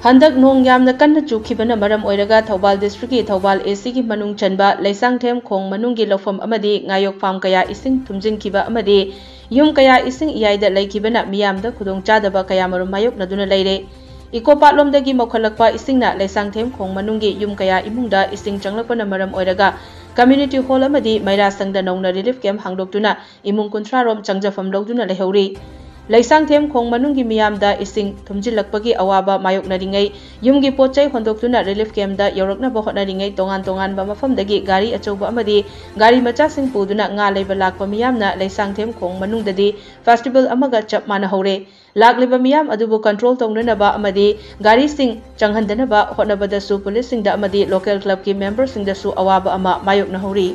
हंदक नोंग यामना कन्न चुखिबना मरम ओइरगा थौबाल डिस्ट्रिक्ट की थौबाल एसी की मनुंग चनबा लैसांगथेम खोंग मनुंग की लौफम अमदी ngayok फार्म कया इसिंग थुमजिनखिबा अमदी युम कया इसिंग इयाइदा लैखिबना मियामदा खुदोंग चादबा कया मरुम मायोकनदुना लैरे इको पाटलोमदगी मौखलकपा इसिंगना लैसांगथेम खोंग मनुंगी युम कया इमुंगदा इसिंग चंगलपना मरम ओइरगा कम्युनिटी हॉल अमदी मैरासंगदा नौना रिलीफ कैम्प हांगदोक्तुना इमुंग कुंथ्रा रोम चंगजफम लौदुना लेहौरी लैसांगथेम खोंग मनुंगी मियामदा इसिंग थुमजिलकपगी अवाबा मायोकनरिंगै युमगी पोचै होंदोक्तुना रिलीफ कैम्पदा यौरकनबा होटनरिंगै तोंगान तोंगानबा मफमदगी गाड़ी अचौबा अमदी गाड़ी मचासिंग पुदुना nga leiba lakpa miyamna Leisangthem खोंग मनुंगददी फेस्टिवल अमगा चप माना हौरे लाक्लिबा मियाम अदुबु कंट्रोल तौननबा अमदी गाड़ी सिंग चंगहंदनबा होटनबदसु पुलिस सिंगदा अमदी लोकल क्लब की मेंबर सिंगदसु अवाबा अमा मायोकना हौरी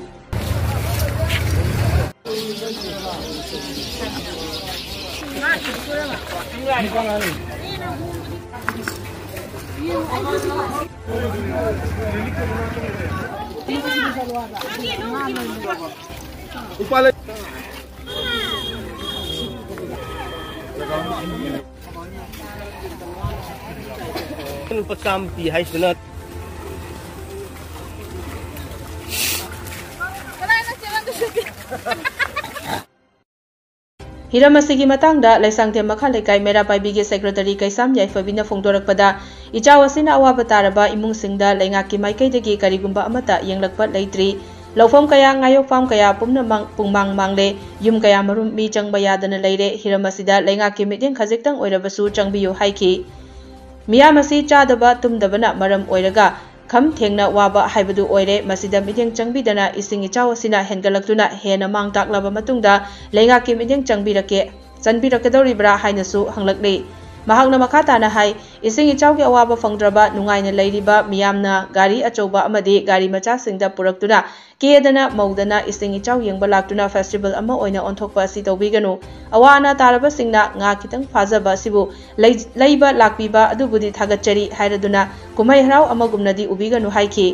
Pagkam pihay sunod. हिरम असिगी मतंगदा लैसांगथेम मखा लेकाई मेरा पाइबीगे सेक्रेटरी कैसाम याइफबिना फोंदोरकपदा इचाव असिना अवाबा तारबा इमुंगसिंगदा लैंगाकी माइकैदगी करिगुंबा अमता येंगलकपा लैत्रि लौफम कया ngayok फार्म कया पुमना पुंगमांग मांगले युम कया मरुम मी चंगबा यादना लैरे हिरम असिदा लैंगाकी मिदें खजिक्तंग ओइरबसु चंगबियो हाइखि मियाम असि चादबा तुमदबना मरम ओइरगा खम थेंगना वाबा हाइबदु ओइरे मसिदा मिदें चंगबिदना इसिंग इचाव असिना हेनगलक्तुना हेना मांग ताकलाबा मतुंगदा लैंगाकी मिदें चंगबिरके चंबिरकदौरिब्रा हाइनसु हंगलकले महागना मखाताना हाई इसिंग इचावगे अवाबा फंगद्रबा नुंगाइना लैरिबा मियामना गाड़ी अचौबा अमदी गाड़ी मचा सिंगदा पुरक्तुना केदना मौदना इसिंग इचाव येंबा लाक्तुना फेस्टिवल अमा ओइना ओंथोकपा असि तौबिगनु अवाना तारबा सिंगना nga खितंग फाजबा सिबु लैबा लाक्पिबा अदुबुदि थागतचरी हाइरदुना कुमै हराव अमगुमनदी उबिगनु हाइखि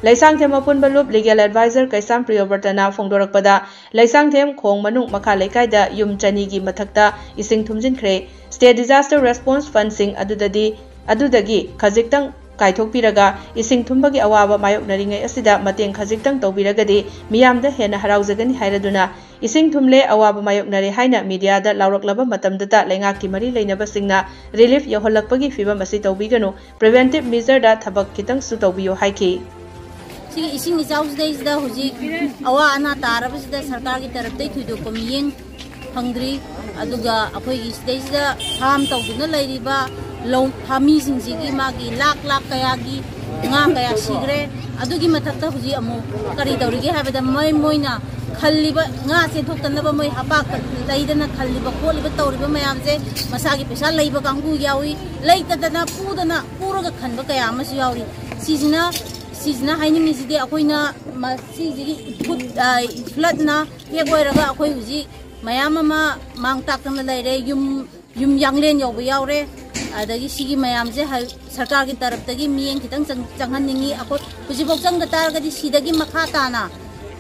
लैसांगथेम अपुनबा लुप लीगल एडवाइजर कैसाम प्रियोवर्तना फोंदोरकपदा लैसांगथेम खोंग मनुंग मखा लेकाइदा युम चनीगी मथक्ता इसिंग थुमजिनख्रे स्टेट डिजास्टर रेस्पॉन्स फंड सिंग अदुदगी खजिक्तंग कायथोकपिरगा इसिंग थुंबगी अवाबा मायोकनरिंगै असिदा मतेंग खजिक्तंग तौबिरगदि मियामदा हेना हराउजगनि हाइरदुना इसिंग थुमले अवाबा मायोकनरे हाइना मीडियादा लाउरकलबा मतमदता लैंगाकी मरी लैनबसिंगना रिलीफ यौहलकपगी फिबम असि तौबिगनु प्रिवेंटिव मेजरदा थबक खितंग सु तौबियो हाइखि इसिंग इचाउसदा हुजिक अवा अना तारबसिदा सरकार की तरफ दै थुइदोकम येंग फंगद्री अदुगा अखोइगी सिदैसिदा फार्म तौदुना लैरिबा लौ फामी सिंजिगी मागी lakh lakh कयागी nga kaya sigre adugi mathakta huji amu kari dawrige habada moina khalliba nga se thoktanaba moi hapa laidana khalliba kholiba tawriba mayam je masagi pesa leiba kangu yawi leitadana pudana puroga khanba kaya amasu yawi sizna haini sidi akoina masigi flood na yegoiraga akoi huji mayam ama mang takna laire yum yanglen yobu yawre adagi sigi mayam je सरकार की तरफ तगी मियें खितंग चंगहनिंगी अखो हुजिबोक चंग तारगदि सिदगी मखा ताना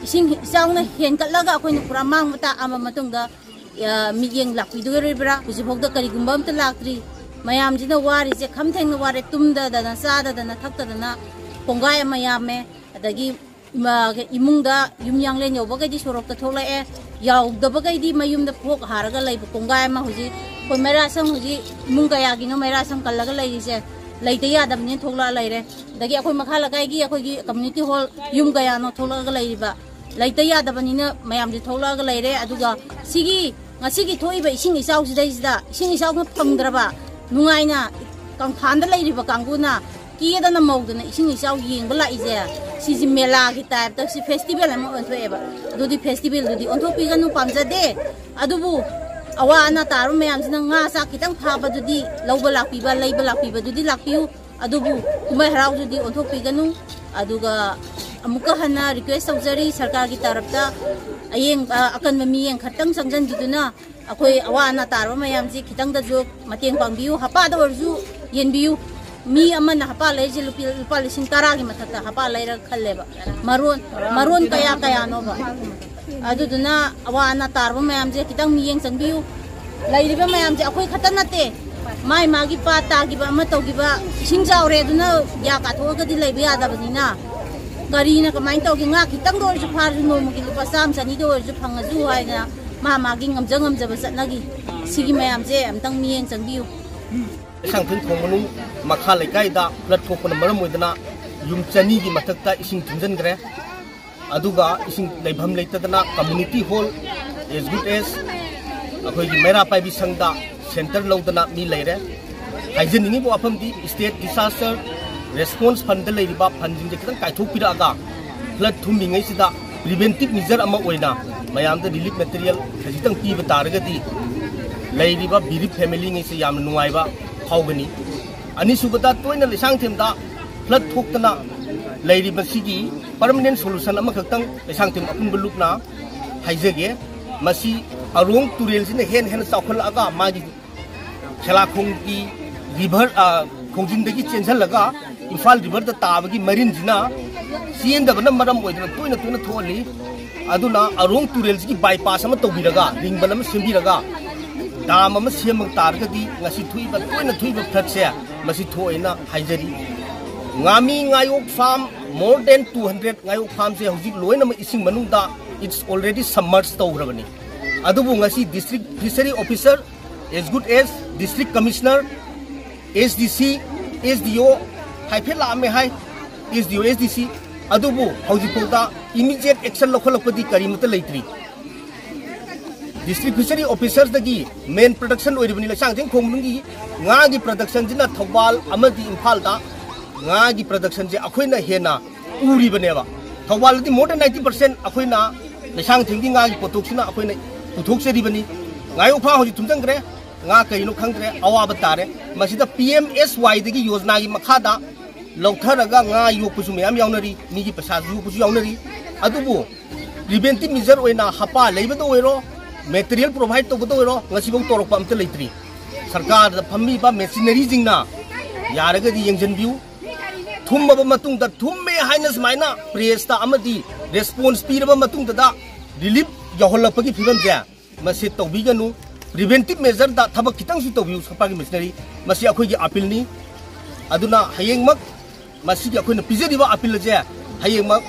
इसिंग इचावना हेनकलगा अखोइन पुरा मांगबता अमा मतुंगा मियें लाखिदुगरिब्रा हुजिबोक the करिगुंबा अमता लाक्ट्री मयाम जिना वारि जे खमथेंग वारे तुमदा दना सादा दना थक्ता दना पोंगाय मयामे अदगी इमुंगदा युमयांगलेन योबगदि सोरokta थोलाए यावदबगदि मयुमदा फोक हारगा लैब पोंगाय मा हुजि कोइ मैरासंग हुजि इमुंग कयागिनो मैरासंग कल्लगा लैरिसे लैते यादबने थोला लैरे दगी अखोइ मखा लगाइगी अखोइगी कम्युनिटी हॉल युम गयानो थोलागा लैरिबा लैते यादबनिना मयाम जे थोलागा लैरे अदुगा सिगी ngasiगी थोइबा इसिंग इचाउ सिदैसिदा इसिंग इचाउ फंगद्रबा नुंगाइना कंफानदा लैरिबा कांगुना कियदना मौदना इसिंग इचाउ येंबा लाइजे सिजि मेला की टाइप तक सि फेस्टिवल अमा ओंथोएबा दुदि फेस्टिवल दुदि ओंथोपिगनु पामजदे अदुबु अवा अना तारु मैमसिना nga सा खितंग फाबा दुदि लौबा लाक्पिबा लैबा लाक्पिबा दुदि लाक्पियु अदुबु कुमै हराउ दुदि ओंथोपिगनु अदुगा अमुका हना रिक्वेस्ट तौजरी सरकार की तरफता अयेंग अकन मियेंग खतंग संजनदिदुना अखोइ अवा अना तारु मैमसि खितंग दजु मतेंग पांगबियु हपादा वरजु येनबियु मी अमन हपा लेजे लुपा लिसिंग तारा की मथक्ता हपा लैरा खल्लेबा मरोन कया कया नोबा अदुदुना अवा अना तारबा मैम जे खितंग मियेंग संबियु लैरिबा मैम जे अखोइ खतन नते माई मागी पात तागिबा अमा तौगिबा इसिंग जावरे दुना या काथोगदी लेबे यादबनिना गारीना कमाइन तौगी nga खितंग दोरजु फारजु नोमगी लुपा चाम चनी दोरजु फंगजु हायना मा मागी ngamjab satnagi sigi mayam je amtang miyeng changbiu Sangthun thongmanu makha lekai da plat thokna maram moidana yum chani gi mathakta ising thunjan gre aduga ising leibham leitadana community hall as good as akhoi gi mera pai bi sangda center lodana mi leire haijeningi bo afam di state disaster response fund da leiriba funding je kitang kaithok piraga flood thumingai sida preventive measure ama oina mayam da relief material khajitang pi bataraga di leiriba birip family ngai se yam nuaiba हाउगनी अनिसुबदा तोयना लेसांग थेमदा flood थोक्तना लेरी बसिगी permanent solution अमा खक्तंग लेसांग थेम अपुन बलुकना हाइजेगे मसी अरोंग तुरेल सिने हेन हेन चाखल आगा मागी खेलाखोंग की रिवर खोंजिंग दगी चेंजल लगा इम्फाल रिवर द ताबगी मरीन जिना सीएन दबना मरम ओइदना तोयना तोयना थोली अदुना अरोंग तुरेल की बाईपास अमा तोबिरगा रिंग बलम सेंबिरगा दाम अमा सेमक तारगदी ngasi thuiba toina thuiba फ्लडसे Masih थोइना हाइजरी ngami ngayok farm more than 200 ngayok farm se hojik loina ma ising manungda it's already submerged tawrabani adubu ngasi district fishery officer as good as district commissioner SDC SDO haifela ame hai SDO SDC adubu hojik poda immediate action lokholapadi karimata leitri district fishery officers dagi main production oiribani lasang thing khongnungi nga gi production jina thobal amadi imphal da nga gi production je akhoina hena uribane ba thobal di more than 90% akhoina lasang thing gi nga gi potoksina akhoina puthok seribani ngayo pha hoji tumjang gre nga kaino khangre awaba tare masida PMSY dagi yojana gi makha da lautharaga nga yokpusu mayam yaunari ni gi pasa ju pusu yaunari adubu preventive measure oina hapa leibado oiro material provide to bodo ro ngasibong torok pam te leitri sarkar da phammi ba machinery jingna yaraga di yengjen view thumma ba matung da thumme haina smaina press ta amadi response pi ba matung da relief yaholap gi phibam ja masi tobi ganu preventive measure da thabak kitang su tobi sapa gi machinery masi akhoi gi appeal ni aduna hayeng mak masi gi akhoi na pijedi ba appeal ja hayeng mak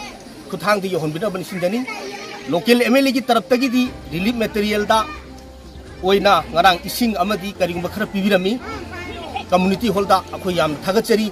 khuthang di yohon bina ban sindani local MLA की तरफ तक दी relief material दा ओइना ngarang ising amadi karigumba khara pibirami community hall da akhoi yam thagachari